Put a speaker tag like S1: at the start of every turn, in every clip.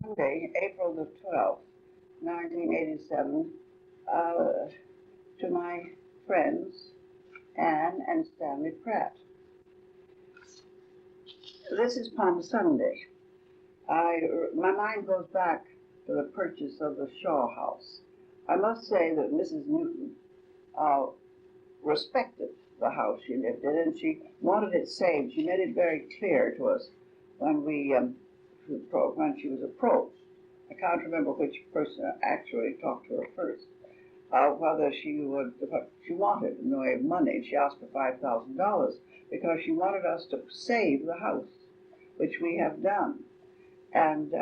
S1: Monday, April the 12th, 1987, to my friends, Anne and Stanley Pratt. This is Palm Sunday. My mind goes back to the purchase of the Shaw House. I must say that Mrs. Newton uh, respected the house she lived in, and she wanted it saved. She made it very clear to us when when she was approached. I can't remember which person actually talked to her first. Whether what she wanted in the way of money. She asked for $5,000 because she wanted us to save the house, which we have done. And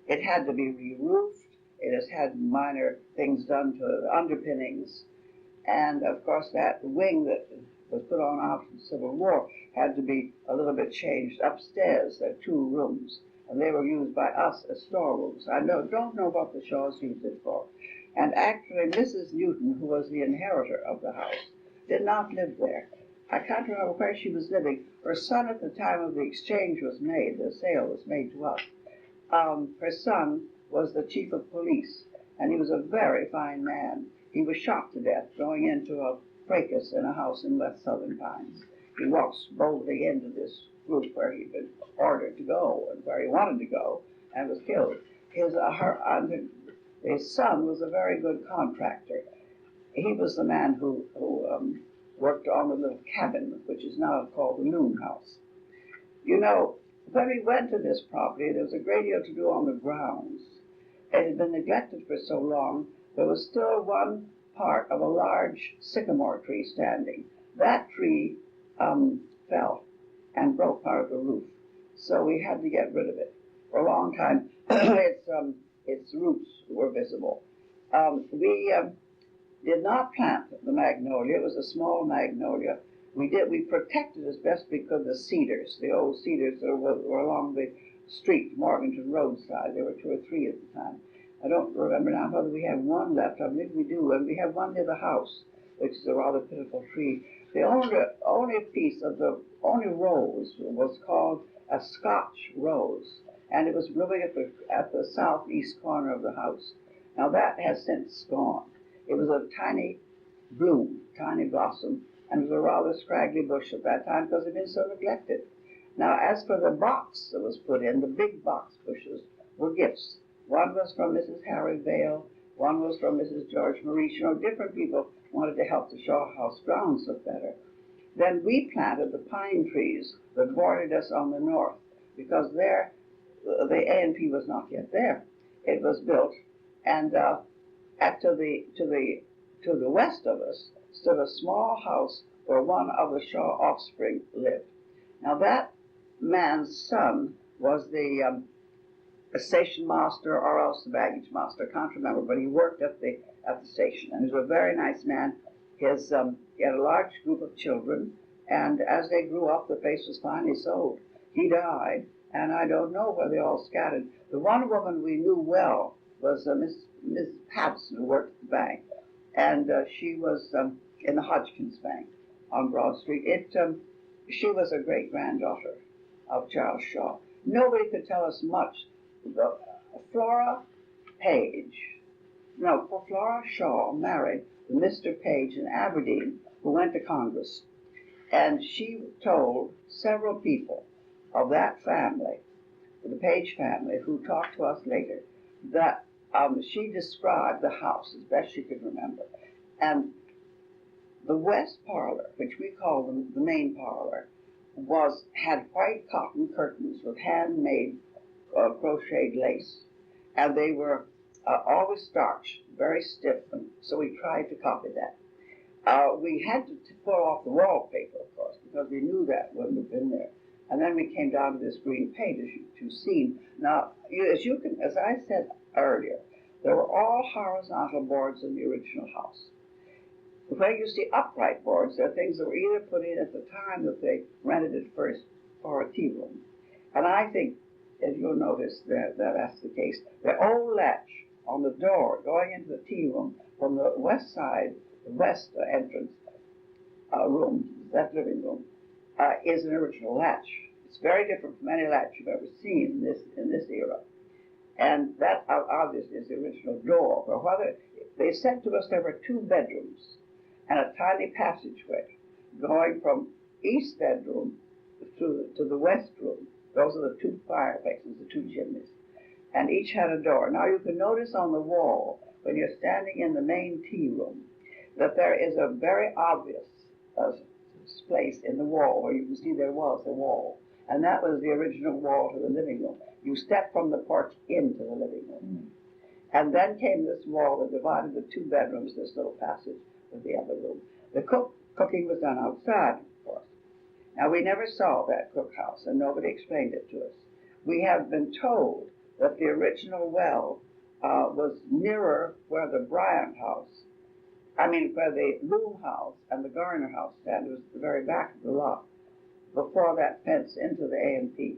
S1: it had to be re-roofed. It has had minor things done to the underpinnings. And of course, that wing that was put on after the Civil War had to be a little bit changed upstairs. There are two rooms, and they were used by us as storerooms. I don't know what the Shaws used it for. And actually, Mrs. Newton, who was the inheritor of the house, did not live there. I can't remember where she was living. Her son, at the time of the exchange was made, the sale was made to us. Her son was the chief of police, and he was a very fine man. He was shot to death going into a fracas in a house in West Southern Pines. He walked boldly into this group where he'd been ordered to go and where he wanted to go, and was killed. His son was a very good contractor. He was the man who worked on the little cabin, which is now called the Noon House. You know, when we went to this property, there was a great deal to do on the grounds. It had been neglected for so long. There was still one part of a large sycamore tree standing. That tree fell and broke part of the roof, so we had to get rid of it. For a long time, its roots were visible. We did not plant the magnolia. It was a small magnolia. We protected as best we could the cedars, the old cedars that were along the street, Morganton roadside. There were two or three at the time. I don't remember now whether we have one left. I believe we do, and we have one near the house, which is a rather pitiful tree. The only rose was called a Scotch rose, and it was blooming at the southeast corner of the house. Now that has since gone. It was a tiny bloom, tiny blossom, and it was a rather scraggly bush at that time because it had been so neglected. Now, as for the box that was put in, the big box bushes were gifts. One was from Mrs. Harry Vale, one was from Mrs. George Maurice. You know, different people wanted to help the Shaw House grounds look better. Then we planted the pine trees that bordered us on the north, because there the A&P was not yet there. It was built, and to the west of us stood a small house where one of the Shaw offspring lived. Now that man's son was the station master or else the baggage master. I can't remember, but he worked at the station, and he was a very nice man. He had a large group of children, and as they grew up, the place was finally sold. He died, and I don't know where they all scattered. The one woman we knew well was Miss Patson, who worked at the bank, and she was in the Hodgkins Bank on Broad Street. She was a great-granddaughter of Charles Shaw. Nobody could tell us much. Flora Shaw married Mr. Page in Aberdeen, who went to Congress, and she told several people of that family, the Page family, who talked to us later, that she described the house as best she could remember. And the west parlor, which we call the main parlor, had white cotton curtains with handmade crocheted lace, and they were always starched, very stiff, and so we tried to copy that. We had to pull off the wallpaper, of course, because we knew that wouldn't have been there. And then we came down to this green paint, as you've seen. Now, as I said earlier, there were all horizontal boards in the original house. Where you see upright boards, they're things that were either put in at the time that they rented it first for a tea room. And I think, as you'll notice, that's the case. The old latch on the door going into the tea room from the west side, the west entrance room, that living room, is an original latch. It's very different from any latch you've ever seen in this era. And that obviously is the original door. But whether they said to us there were two bedrooms and a tiny passageway going from east bedroom to the west room. Those are the two fireplaces, the two chimneys, and each had a door. Now you can notice on the wall when you're standing in the main tea room that there is a very obvious space in the wall where you can see there was a wall, and that was the original wall to the living room. You step from the porch into the living room. And then came this wall that divided the two bedrooms, this little passage with the other room. The cooking was done outside, of course. Now, we never saw that cookhouse, and nobody explained it to us. We have been told that the original well was nearer where the Bryant house, where the Loom house and the Garner house stand. It was at the very back of the lot, before that fence into the A&P.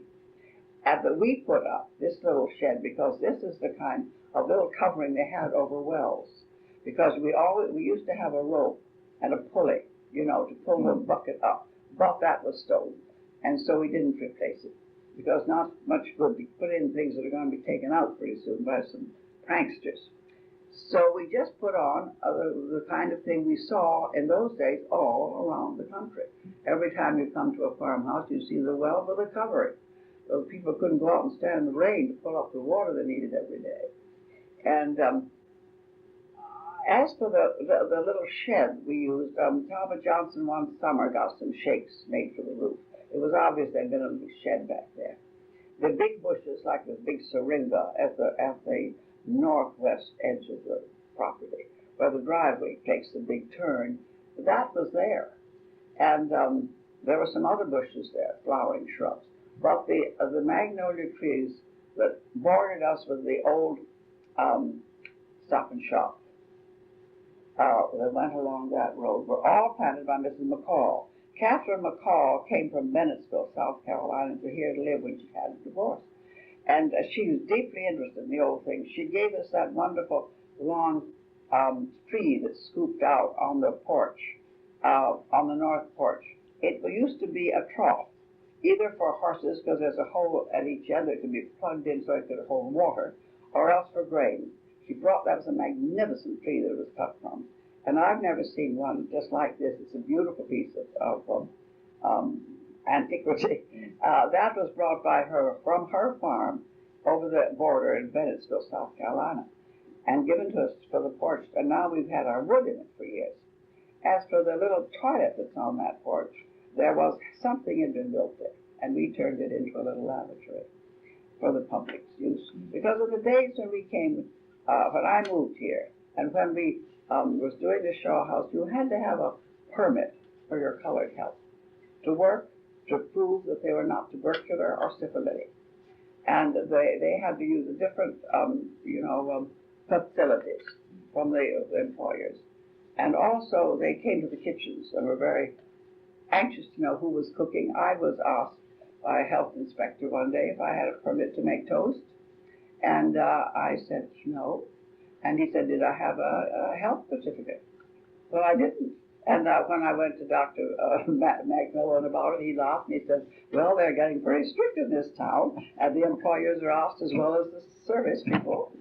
S1: And we put up this little shed because this is the kind of little covering they had over wells. Because we used to have a rope and a pulley, to pull the bucket up, but that was stolen, and so we didn't replace it because not much good to put in things that are going to be taken out pretty soon by some pranksters. So we just put on the kind of thing we saw in those days all around the country. Every time you come to a farmhouse, you see the well with a covering. So people couldn't go out and stand in the rain to pull up the water they needed every day. And as for the little shed we used, Talbot Johnson one summer got some shakes made for the roof. It was obvious there'd been a little shed back there. The big bushes, like the big syringa at the northwest edge of the property, where the driveway takes the big turn, that was there. And there were some other bushes there, flowering shrubs. But the magnolia trees that bordered us with the old Stop and Shop that went along that road were all planted by Mrs. McCall. Catherine McCall came from Bennettsville, South Carolina, to here to live when she had a divorce. And she was deeply interested in the old things. She gave us that wonderful long tree that scooped out on the porch, on the north porch. It used to be a trough, either for horses, because there's a hole at each end that could be plugged in so it could hold water, or else for grain. That was a magnificent tree that it was cut from. And I've never seen one just like this. It's a beautiful piece of antiquity. That was brought by her from her farm over the border in Bennettsville, South Carolina, and given to us for the porch. And now we've had our wood in it for years. As for the little toilet that's on that porch, there was something had been built there, and we turned it into a little lavatory for the public's use. Because of the days when we came, when I moved here, and when we was doing the Shaw House, you had to have a permit for your colored help to work, to prove that they were not tubercular or syphilitic. And they had to use a different, facilities from the employers. And also, they came to the kitchens and were very anxious to know who was cooking. I was asked by a health inspector one day if I had a permit to make toast. And I said no. And he said, did I have a health certificate? Well, I didn't. And when I went to Dr. Macmillan about it, he laughed and he said, well, they're getting very strict in this town, and the employers are asked as well as the service people.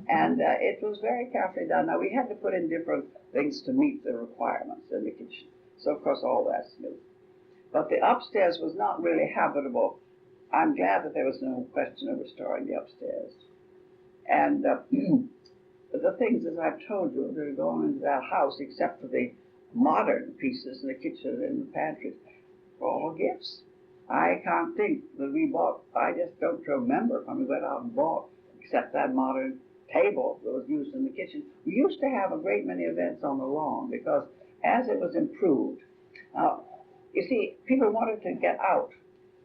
S1: And it was very carefully done. Now, we had to put in different things to meet the requirements in the kitchen. So, of course, all that's new. But the upstairs was not really habitable. I'm glad that there was no question of restoring the upstairs. And the things, as I've told you, that are going into that house, except for the modern pieces in the kitchen and the pantries, were all gifts. I can't think that we bought, I just don't remember when we went out and bought, except that modern table that was used in the kitchen. We used to have a great many events on the lawn because as it was improved, you see, people wanted to get out.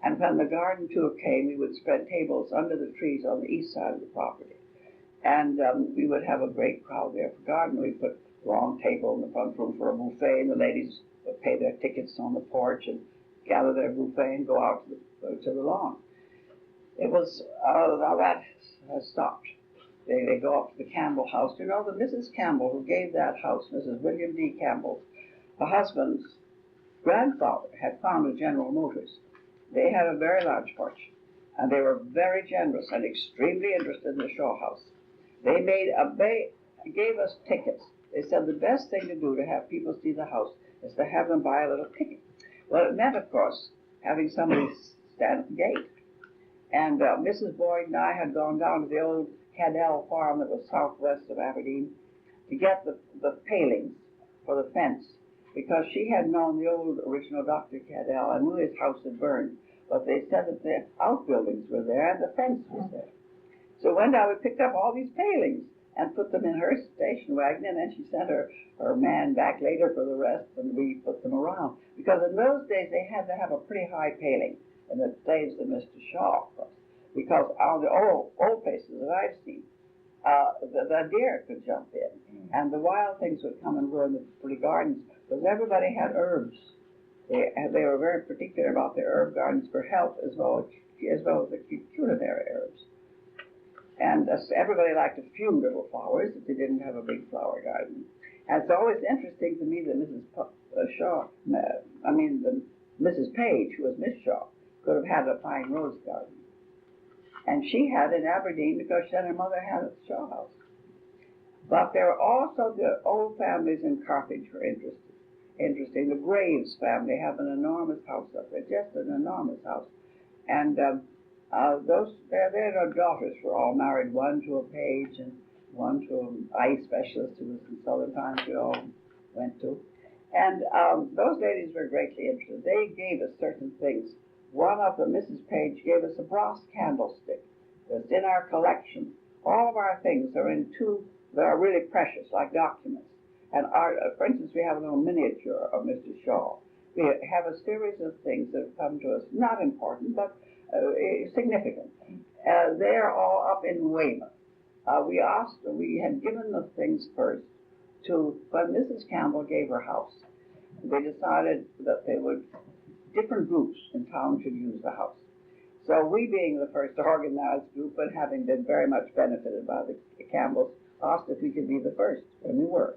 S1: And when the garden tour came, we would spread tables under the trees on the east side of the property. And we would have a great crowd there for garden. We'd put a long table in the front room for a buffet, and the ladies would pay their tickets on the porch and gather their buffet and go out to the lawn. It was, now that has stopped. They go up to the Campbell house. You know, the Mrs. Campbell who gave that house, Mrs. William D. Campbell, her husband's grandfather had founded General Motors. They had a very large porch, and they were very generous and extremely interested in the Shaw House. They gave us tickets. They said the best thing to do to have people see the house is to have them buy a little ticket. Well, it meant, of course, having somebody stand at the gate. And Mrs. Boyd and I had gone down to the old Cadell farm that was southwest of Aberdeen to get the palings for the fence, because she had known the old original Dr. Cadell and knew his house had burned. But they said that the outbuildings were there and the fence was there. So one day we picked up all these palings and put them in her station wagon, and then she sent her man back later for the rest, and we put them around. Because in those days they had to have a pretty high paling in the days of Mr. Shaw, of course, because on the old places that I've seen, the deer could jump in, and the wild things would come and ruin the pretty gardens, because everybody had herbs. They were very particular about their herb gardens for health as well as the culinary herbs. And everybody liked a few little flowers if they didn't have a big flower garden. And it's always interesting to me that Mrs. Page, who was Miss Shaw, could have had a fine rose garden. And she had in Aberdeen because she and her mother had at the Shaw House. But there were also the old families in Carthage were interesting. The Graves family have an enormous house up there, just an enormous house. And their daughters were all married, one to a page and one to an eye specialist who was in Southern Times we all went to. And those ladies were greatly interested. They gave us certain things. One of them, Mrs. Page, gave us a brass candlestick that's in our collection. All of our things are in two that are really precious, like documents. And for instance, we have a little miniature of Mr. Shaw. We have a series of things that have come to us, not important, but significant. They're all up in Weymouth. We had given the things first when Mrs. Campbell gave her house. They decided that different groups in town should use the house. So we, being the first organized group and having been very much benefited by the Campbells, asked if we could be the first, and we were.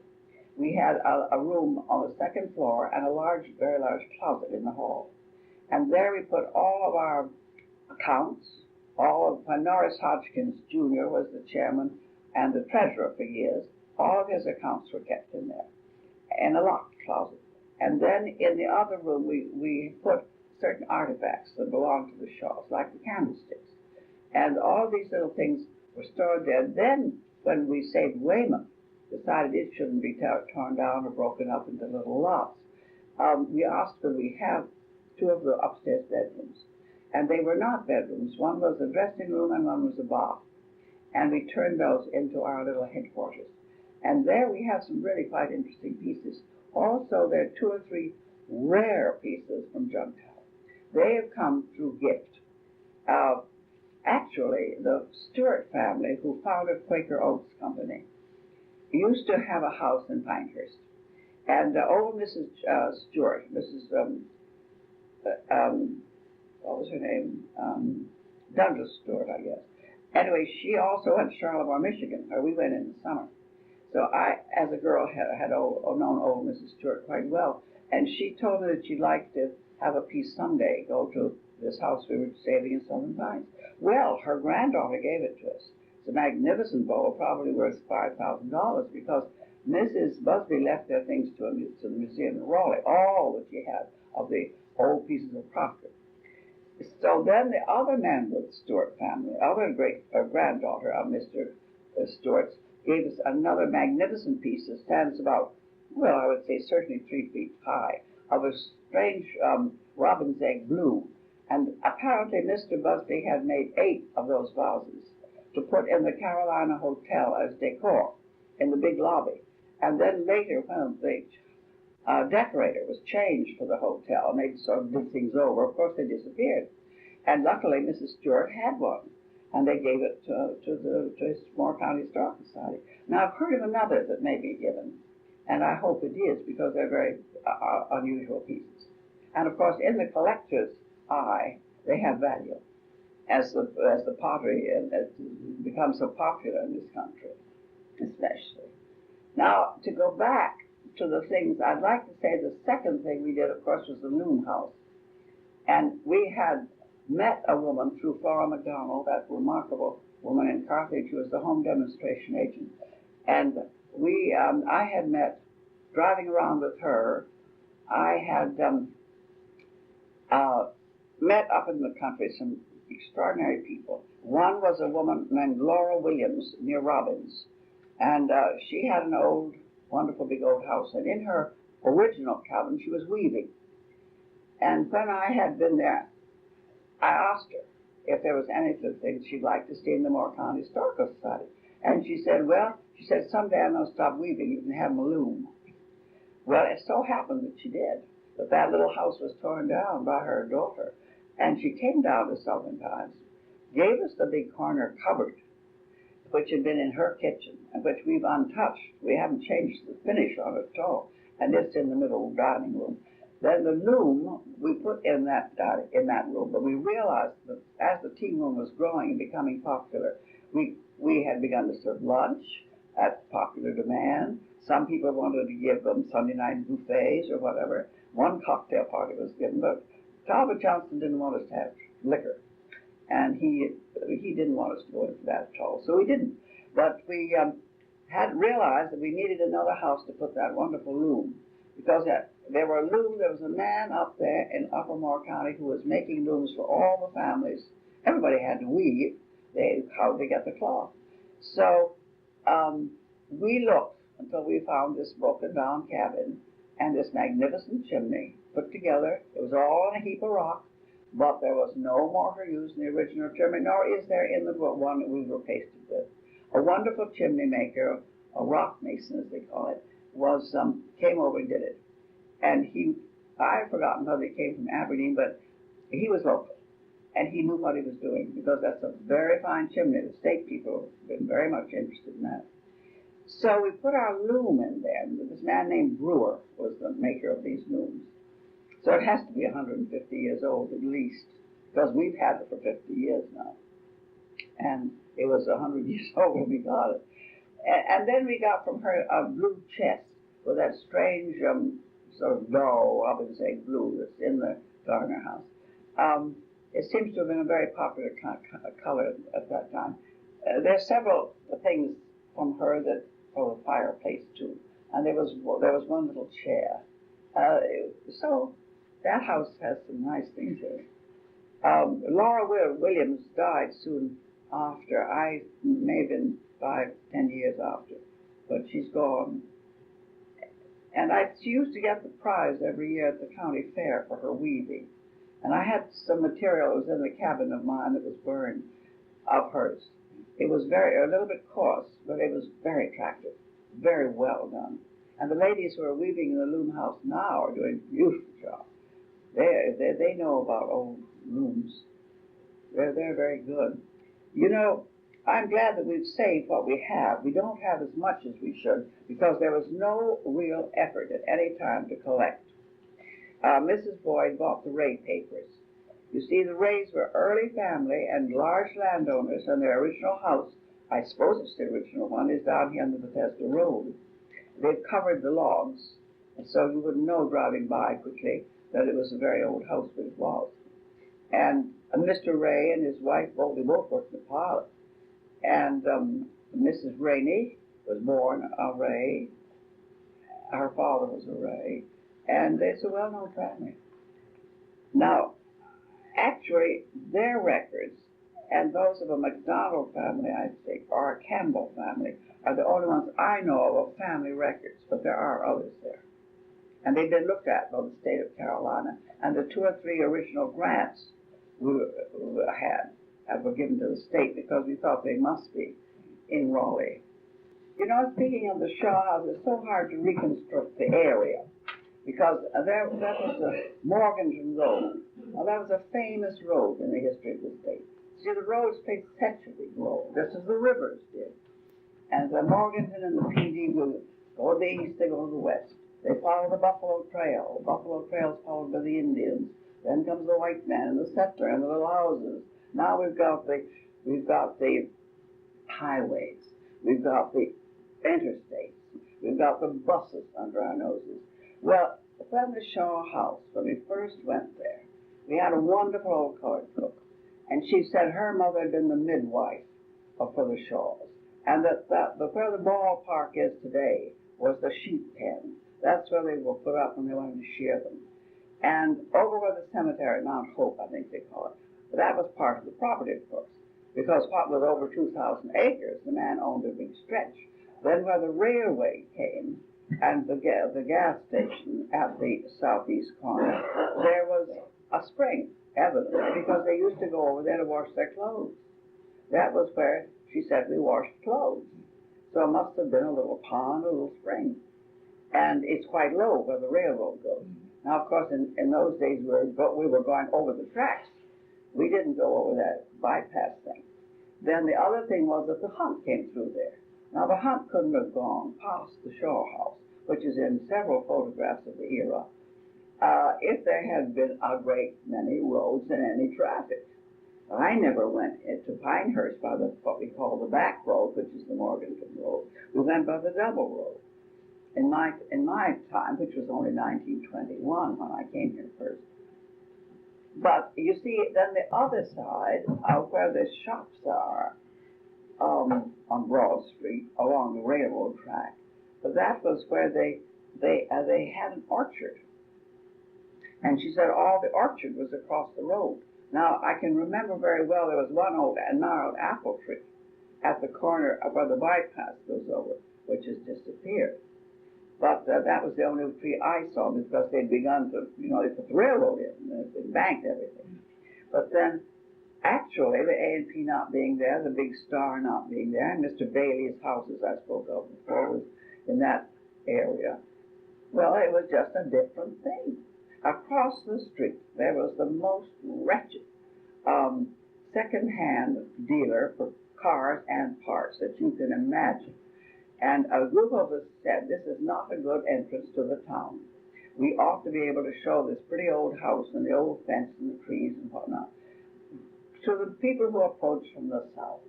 S1: We had a room on the second floor and a very large closet in the hall. And there we put all of our accounts, when Norris Hodgkins Jr. was the chairman and the treasurer for years, all of his accounts were kept in there, in a locked closet. And then in the other room, we put certain artifacts that belonged to the Shaws, like the candlesticks. And all these little things were stored there. Then, when we saved Weymouth, decided it shouldn't be torn down or broken up into little lots, we asked could we have two of the upstairs bedrooms. And they were not bedrooms. One was a dressing room and one was a bath. And we turned those into our little headquarters. And there we have some really quite interesting pieces. Also, there are 2 or 3 rare pieces from Jugtown. They have come through gift. Actually, the Stewart family, who founded Quaker Oats Company, used to have a house in Pinehurst. And old Mrs. Stewart, what was her name? Douglas Stewart, I guess. Anyway, she also went to Charlevoix, Michigan, where we went in the summer. So I, as a girl, had known old Mrs. Stewart quite well. And she told me that she'd like to have a piece someday, go to this house we were saving in Southern Pines. Well, her granddaughter gave it to us. It's a magnificent bowl, probably worth $5,000, because Mrs. Busby left their things to the museum in Raleigh, all that she had of the old pieces of crockery. So then the other member of the Stewart family, other great-granddaughter of Mr. Stewart's, gave us another magnificent piece that stands about, well, I would say certainly 3 feet high, of a strange robin's egg blue. And apparently Mr. Busby had made 8 of those vases to put in the Carolina Hotel as decor in the big lobby. And then later, when the decorator was changed for the hotel, and they sort of did things over, of course they disappeared. And luckily Mrs. Stewart had one, and they gave it to Moore County Historical Society. Now I've heard of another that may be given, and I hope it is, because they're very unusual pieces. And of course, in the collector's eye, they have value, as the pottery has become so popular in this country, especially. Now, to go back to the things, I'd like to say the second thing we did, of course, was the loom house. And we had met a woman through Flora McDonald, that remarkable woman in Carthage who was the home demonstration agent. And I had met, driving around with her, I had uh, met up in the country some extraordinary people. One was a woman named Laura Williams near Robbins, and she had an old, wonderful big old house, and in her original cabin she was weaving. And when I had been there, I asked her if there was anything she'd like to see in the Moore County Historical Society. And she said, well, she said, someday I'm going to stop weaving. You can have a loom. Well, it so happened that she did. But that little house was torn down by her daughter. And she came down to Southern Times, gave us the big corner cupboard, which had been in her kitchen, and which we've untouched. We haven't changed the finish on it at all. And it's in the middle dining room. Then the loom we put in that room, but we realized that as the tea room was growing and becoming popular, we had begun to serve lunch at popular demand. Some people wanted to give them Sunday night buffets or whatever. One cocktail party was given, but Talbot Johnson didn't want us to have liquor, and he didn't want us to go into that at all, so we didn't. But we had realized that we needed another house to put that wonderful loom, because there was a man up there in Upper Moore County who was making looms for all the families. Everybody had to weave. How they get the cloth. So we looked until we found this broken down cabin and this magnificent chimney put together. It was all on a heap of rock, but there was no mortar used in the original chimney, nor is there in the one that we replaced it with. A wonderful chimney maker, a rock mason as they call it, came over and did it. And I've forgotten whether he came from Aberdeen, but he was local. And he knew what he was doing, because that's a very fine chimney. The state people have been very much interested in that. So we put our loom in there. This man named Brewer was the maker of these looms. So it has to be 150 years old at least, because we've had it for 50 years now. And it was 100 years old when we got it. And then we got from her a blue chest with that strange sort of dull, I would say, blue that's in the Gardner house. It seems to have been a very popular color at that time. There's several things from her that for the fireplace too, and there was one little chair. So that house has some nice things in it. Laura Williams died soon after. I may have been 5-10 years after, but she's gone. And she used to get the prize every year at the county fair for her weaving. And I had some material that was in the cabin of mine that was burned of hers. It was a little bit coarse, but it was very attractive, very well done. And the ladies who are weaving in the loom house now are doing a beautiful job. They know about old looms. They're very good. You know, I'm glad that we've saved what we have. We don't have as much as we should, because there was no real effort at any time to collect. Mrs. Boyd bought the Ray papers. You see, the Rays were early family and large landowners, and their original house, I suppose it's the original one, is down here on the Bethesda Road. They've covered the logs, and so you wouldn't know driving by quickly that it was a very old house, but it was. And Mr. Ray and his wife, they both worked in the pilot. And Mrs. Rainey was born a Ray. Her father was a Ray. And it's a well-known family. Now, actually, their records and those of a McDonald family, I'd say, or a Campbell family, are the only ones I know of family records, but there are others there. And they've been looked at by the state of Carolina, and the 2 or 3 original grants we were given to the state because we thought they must be in Raleigh. You know, speaking of the Shaw House, it's so hard to reconstruct the area, because that was the Morganton Road. Now, that was a famous road in the history of the state. See, the roads played such a big role, just as the rivers did. And the Morganton and the PD will go to the east, they go to the west. They follow the Buffalo Trail. The Buffalo Trail is followed by the Indians. Then comes the white man and the settler and the little houses. Now we've got the highways. We've got the interstates. We've got the buses under our noses. Well, when the Shaw House, when we first went there, We had a wonderful old colored cook, and she said her mother had been the midwife for the Shaws, and where the ballpark is today was the sheep pen. That's where they were put up when they wanted to shear them. And over where the cemetery, Mount Hope, I think they call it, but that was part of the property, of course, because what was over 2,000 acres, the man owned a big stretch. Then where the railway came and the gas station at the southeast corner, there was a spring, evidently, because they used to go over there to wash their clothes. That was where she said we washed clothes. So it must have been a little pond, a little spring. And it's quite low where the railroad goes. Now, of course, in those days, we were going over the tracks. We didn't go over that bypass thing. Then the other thing was that the hunt came through there. Now, the hunt couldn't have gone past the Shaw House, which is in several photographs of the era, if there had been a great many roads and any traffic. I never went into Pinehurst by what we call the back road, which is the Morganton Road. We went by the double road. In my time, which was only 1921 when I came here first. But you see, then the other side, where the shops are, on Broad Street along the railroad track, but that was where they had an orchard. And she said all the orchard was across the road. Now, I can remember very well there was one old gnarled apple tree at the corner of where the bypass goes over, which has disappeared. But that was the only tree I saw because they'd begun to, they put the railroad in and they banked everything. But then, actually, the A&P not being there, the big star not being there, and Mr. Bailey's house, as I spoke of before, was in that area. Well, it was just a different thing. Across the street, there was the most wretched second-hand dealer for cars and parts that you can imagine. And a group of us said, this is not a good entrance to the town. We ought to be able to show this pretty old house and the old fence and the trees and whatnot to the people who approach from the south.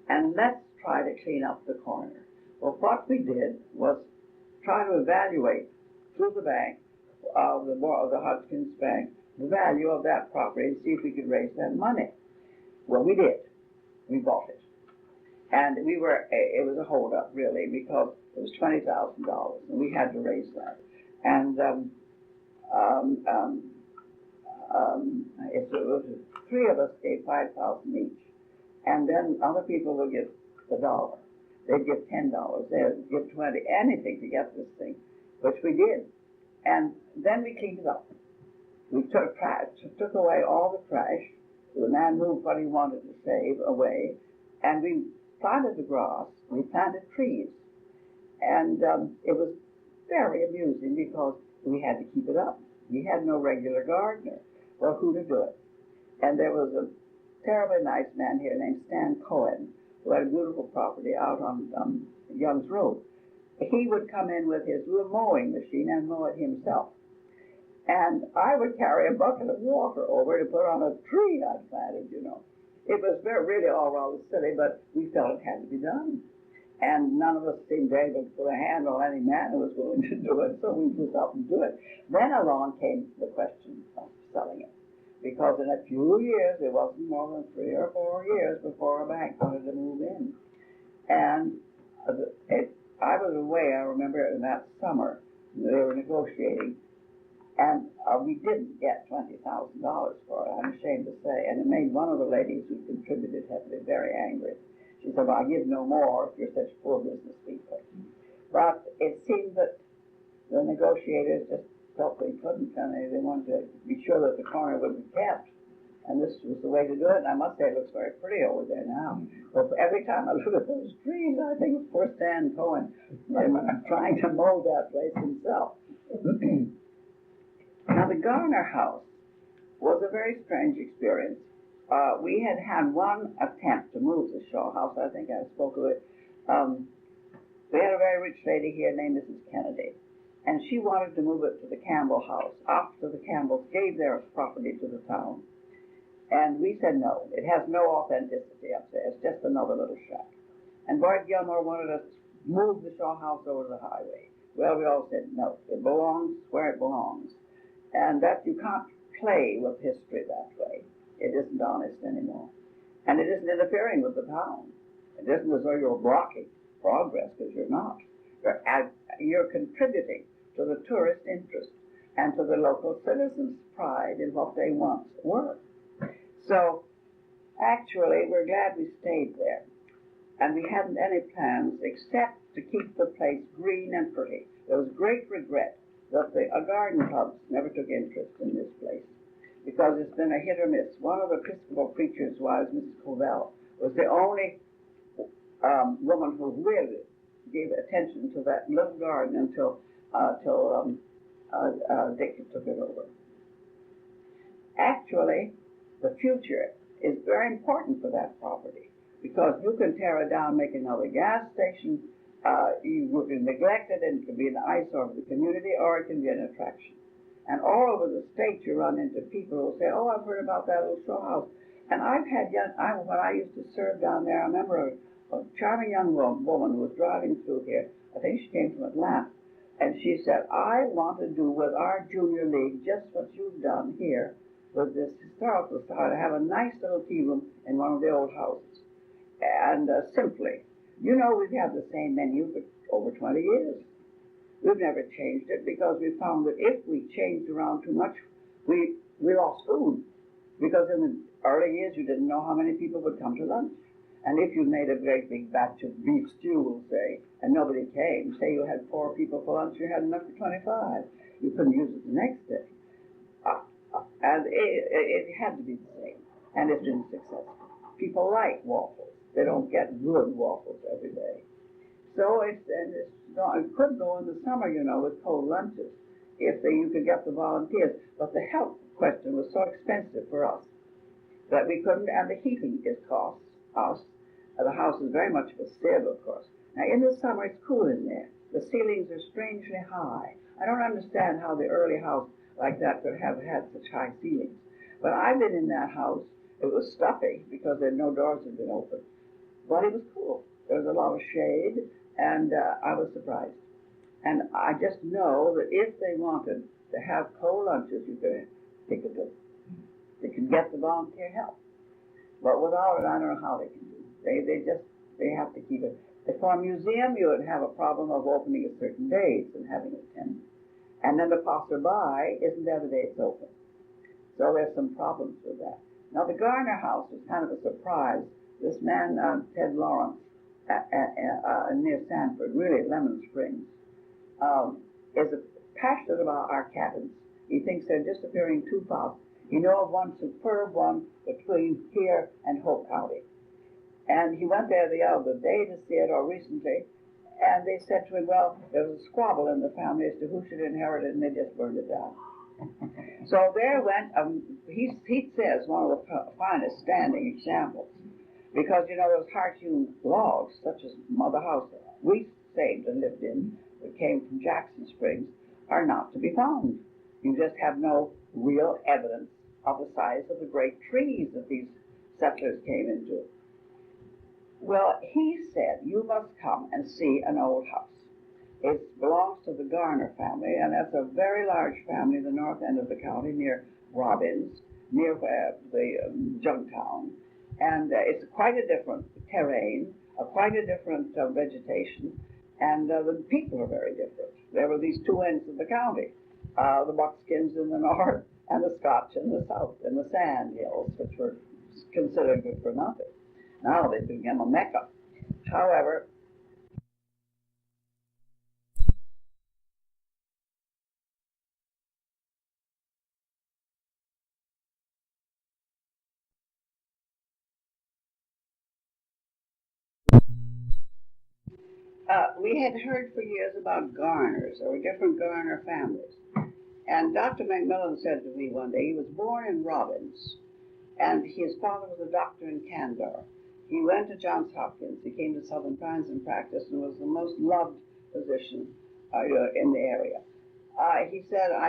S1: And let's try to clean up the corner. Well, what we did was try to evaluate through the bank of the Hodgkins Bank the value of that property and see if we could raise that money. Well, we did. We bought it. And it was a holdup, really, because it was $20,000, and we had to raise that. And it was three of us gave $5,000 each, and then other people would give $1. They'd give $10. They'd give $20, anything to get this thing, which we did. And then we cleaned it up. We took away all the trash. The man moved what he wanted to save away, and we planted the grass, we planted trees, and it was very amusing because we had to keep it up. We had no regular gardener. Well, who to do it? And there was a terribly nice man here named Stan Cohen, who had a beautiful property out on Young's Road. He would come in with his little mowing machine and mow it himself. And I would carry a bucket of water over to put on a tree I'd planted, It was really all rather silly, but we felt it had to be done. And none of us seemed able to put a hand on any man who was willing to do it, so we just up and do it. Then along came the question of selling it. Because in a few years, it wasn't more than 3 or 4 years before a bank wanted to move in. And I was away, I remember, in that summer, they were negotiating. And we didn't get $20,000 for it, I'm ashamed to say. And it made one of the ladies who contributed heavily very angry. She said, well, I give no more if you're such poor business people. But it seemed that the negotiators just felt they couldn't, and they wanted to be sure that the corner would be kept. And this was the way to do it. And I must say it looks very pretty over there now. But every time I look at those trees, I think of poor Stan Cohen trying to mow that place himself. Now, the Garner house was a very strange experience. We had had one attempt to move the Shaw house. I think I spoke of it. We had a very rich lady here named Mrs. Kennedy, and she wanted to move it to the Campbell house after the Campbells gave their property to the town. And we said no. It has no authenticity up there. It's just another little shack. And Boyd Gilmore wanted us to move the Shaw house over to the highway. Well, we all said no. It belongs where it belongs. And that you can't play with history that way. It isn't honest anymore. And it isn't interfering with the town. It isn't as though you're blocking progress, because you're not. You're contributing to the tourist interest and to the local citizens' pride in what they once were. So actually, we're glad we stayed there. And we hadn't any plans except to keep the place green and pretty. There was great regret that the garden clubs never took interest in this place, because it's been a hit or miss. One of the Episcopal preachers' wives, Mrs. Covell, was the only woman who really gave attention to that little garden until Dick took it over. Actually, the future is very important for that property, because you can tear it down, make another gas station. You can neglect it, and it can be an eyesore of the community, or it can be an attraction. And all over the state, you run into people who say, "Oh, I've heard about that little show house." And I've had when I used to serve down there, I remember a charming young woman who was driving through here. I think she came from Atlanta, and she said, "I want to do with our junior league just what you've done here with this historical style, to have a nice little tea room in one of the old houses." And simply, we've had the same menu for over 20 years. We've never changed it, because we found that if we changed around too much, we lost food. Because in the early years, you didn't know how many people would come to lunch. And if you made a great big batch of beef stew, we'll say, and nobody came, say you had 4 people for lunch, you had enough for 25. You couldn't use it the next day. And it had to be the same. And it's been successful. People like waffles. They don't get good waffles every day. So it could go in the summer, with cold lunches, if you could get the volunteers. But the health question was so expensive for us that we couldn't, and the heating costs us. The house is very much of a sieve, of course. Now, in the summer, it's cool in there. The ceilings are strangely high. I don't understand how the early house like that could have had such high ceilings. But I've been in that house. It was stuffy because no doors had been open. But it was cool. There was a lot of shade, and I was surprised. And I just know that if they wanted to have cold lunches, they could do it. They could get the volunteer help. But without it, I don't know how they can do it. They have to keep it. For a museum, you would have a problem of opening at certain days and having it attended. And then the passerby isn't there the day it's open. So there's some problems with that. Now, the Garner House was kind of a surprise. This man, Ted Lawrence, near Sanford, really at Lemon Springs, is passionate about our cabins. He thinks they're disappearing too fast. You know of one superb one between here and Hope County. And he went there the other day to see it, or recently, and they said to him, well, there was a squabble in the family as to who should inherit it, and they just burned it down. So there went, he says, one of the finest standing examples, because, those heart-hewn logs, such as Mother House we saved and lived in, that came from Jackson Springs, are not to be found. You just have no real evidence of the size of the great trees that these settlers came into. Well, he said, you must come and see an old house. It belongs to the Garner family, and that's a very large family in the north end of the county, near Robbins, near the Jugtown. And it's quite a different terrain, quite a different vegetation, and the people are very different. There were these two ends of the county, the Buckskins in the north and the Scotch in the south, and the sand hills, which were considered good for nothing. Now they became a mecca. However, we had heard for years about Garners. There were different Garner families. And Dr. Macmillan said to me one day, he was born in Robbins, and his father was a doctor in Candor. He went to Johns Hopkins. He came to Southern Pines and practiced, and was the most loved physician in the area. I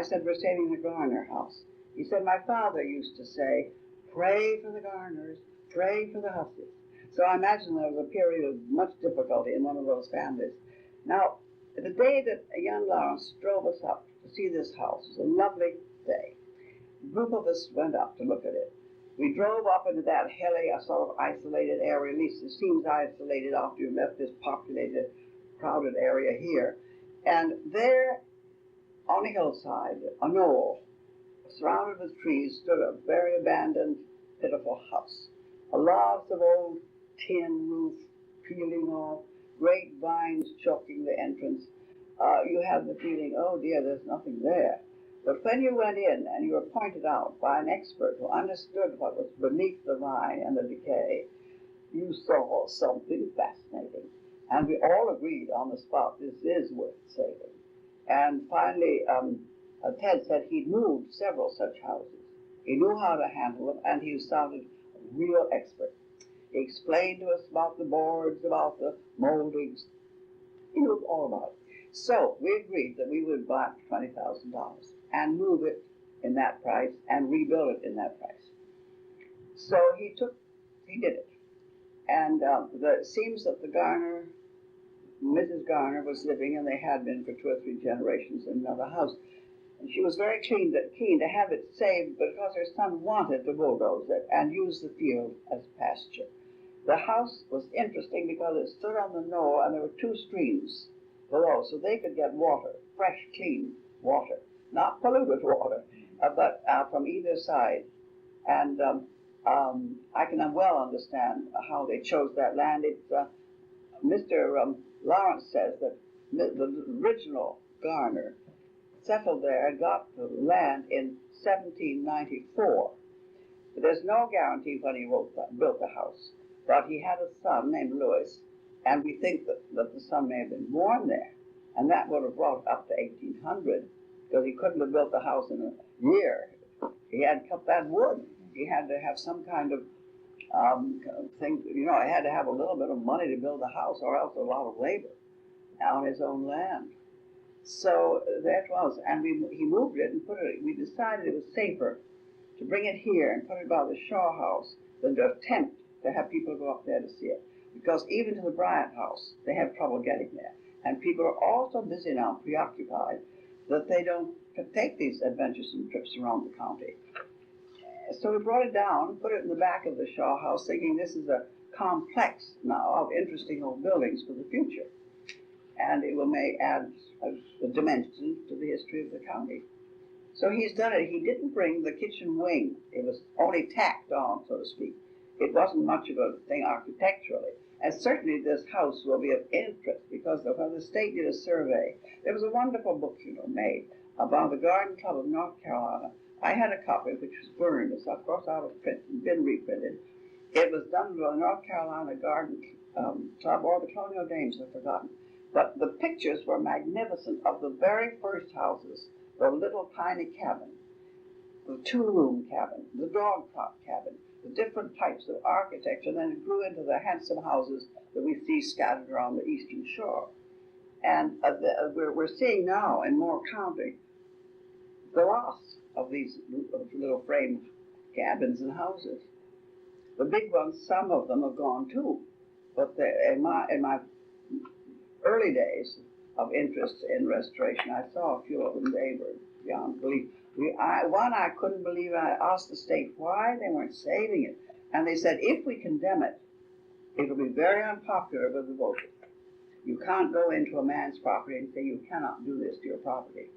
S1: said, we're saving the Garner house. He said, my father used to say, pray for the Garners, pray for the Hussies. So I imagine there was a period of much difficulty in one of those families. Now, the day that young Lawrence drove us up to see this house was a lovely day. A group of us went up to look at it. We drove up into that hilly, a sort of isolated area. At least it seems isolated after you left this populated, crowded area here. And there, on a hillside, a knoll, surrounded with trees, stood a very abandoned, pitiful house. Lots of old tin roof peeling off, great vines choking the entrance. You have the feeling, oh dear, there's nothing there. But when you went in and you were pointed out by an expert who understood what was beneath the vine and the decay, you saw something fascinating. And we all agreed on the spot, this is worth saving. And finally, Ted said he'd moved several such houses. He knew how to handle them, and he sounded a real expert. He explained to us about the boards, about the moldings. He knew all about it. So we agreed that we would buy it for $20,000 and move it in that price and rebuild it in that price. So he did it. And it seems that Mrs. Garner was living, and they had been for 2 or 3 generations, in another house. And she was very keen to have it saved because her son wanted to bulldoze it and use the field as pasture. The house was interesting because it stood on the knoll, and there were 2 streams below, so they could get water, fresh, clean water, not polluted water, but from either side. And I can well understand how they chose that land. Mr. Lawrence says that the original Garner settled there and got the land in 1794. But there's no guarantee when he built the house. But he had a son named Louis, and we think that the son may have been born there. And that would have brought it up to 1800, because he couldn't have built the house in a year. He had to cut that wood. He had to have some kind of thing, he had to have a little bit of money to build the house, or else a lot of labor on his own land. So that was, and he moved it and we decided it was safer to bring it here and put it by the Shaw House than to attempt to have people go up there to see it. Because even to the Bryant House, they have trouble getting there. And people are all so busy now, preoccupied, that they don't take these adventuresome trips around the county. So we brought it down, put it in the back of the Shaw House, thinking this is a complex now of interesting old buildings for the future. And it may add a dimension to the history of the county. So he's done it. He didn't bring the kitchen wing. It was only tacked on, so to speak. It wasn't much of a thing architecturally. And certainly this house will be of interest, because when the state did a survey, there was a wonderful book, made about the Garden Club of North Carolina. I had a copy which was burned. It's of course out of print and been reprinted. It was done by the North Carolina Garden Club, or the Colonial Dames, I've forgotten. But the pictures were magnificent of the very first houses, the little tiny cabin, the 2-room cabin, the dog cot cabin, the different types of architecture. Then it grew into the handsome houses that we see scattered around the eastern shore. And we're seeing now in Moore County the loss of these little frame cabins and houses. The big ones, some of them have gone too. But in my early days of interest in restoration, I saw a few of them. They were beyond belief. I couldn't believe. I asked the state why they weren't saving it. And they said, if we condemn it, it'll be very unpopular with the voters. You can't go into a man's property and say you cannot do this to your property.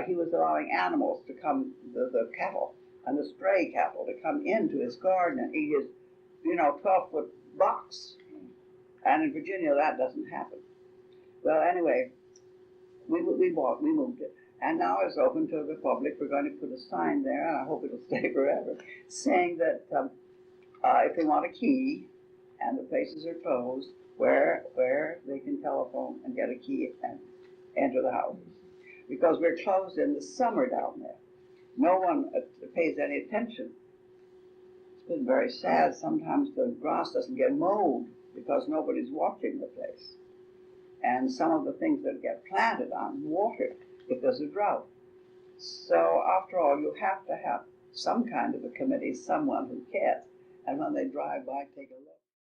S1: He was allowing animals to come, the cattle and the stray cattle, to come into his garden and eat his, 12-foot box. And in Virginia, that doesn't happen. Well, anyway, we moved it. And now it's open to the public. We're going to put a sign there, and I hope it'll stay forever, saying that if they want a key and the places are closed, where they can telephone and get a key and enter the houses. Because we're closed in the summer down there. No one pays any attention. It's been very sad. Sometimes the grass doesn't get mowed because nobody's watching the place. And some of the things that get planted aren't watered if there's a drought. So after all, you have to have some kind of a committee, someone who cares. And when they drive by, take a look.